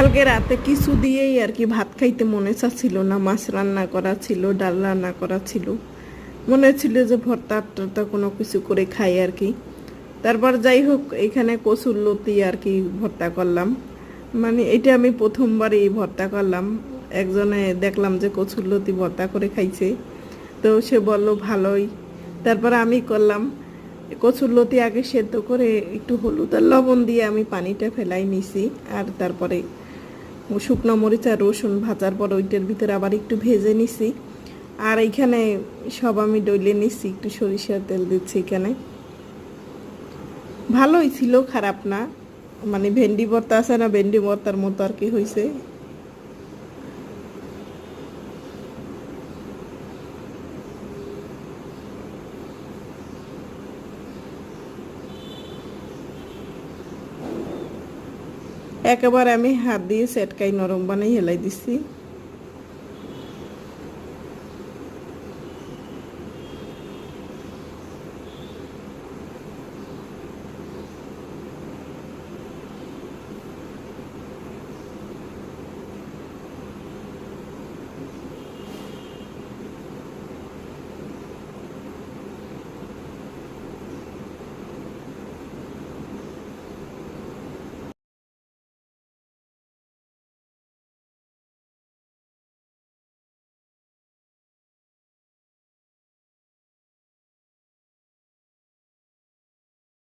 কালকে রাতে কিছু দিয়েই আর কি ভাত খাইতে মনে চাচ্ছিল না। মাছ রান্না করা ছিল, ডাল রান্না করা ছিল, মনে ছিল যে ভর্তা টর্তা কোনো কিছু করে খাই আর কি। তারপর যাই হোক, এখানে কচুর লতি আর কি ভর্তা করলাম। মানে এটা আমি প্রথমবার এই ভর্তা করলাম। একজনে দেখলাম যে কচুর লতি ভর্তা করে খাইছে, তো সে বলল ভালোই। তারপর আমি করলাম, কচুর লতি আগে সেদ্ধ করে একটু হলুদ আর লবণ দিয়ে আমি পানিটা ফেলাই নিছি। আর তারপরে শুকনো মরিচ আর রসুন ভাজার পর ওইটার ভিতরে আবার একটু ভেজে নিছি। আর এইখানে সব আমি ডইলে নিছি, একটু সরিষার তেল দিচ্ছি এখানে। ভালোই ছিল, খারাপ না। মানে ভেন্ডি ভর্তা আছে না, ভেন্ডি ভর্তার মতো আর কি হয়েছে। একেবারে আমি হাত দিয়ে সেটকাই নরম বানাই হেলাই দিছি।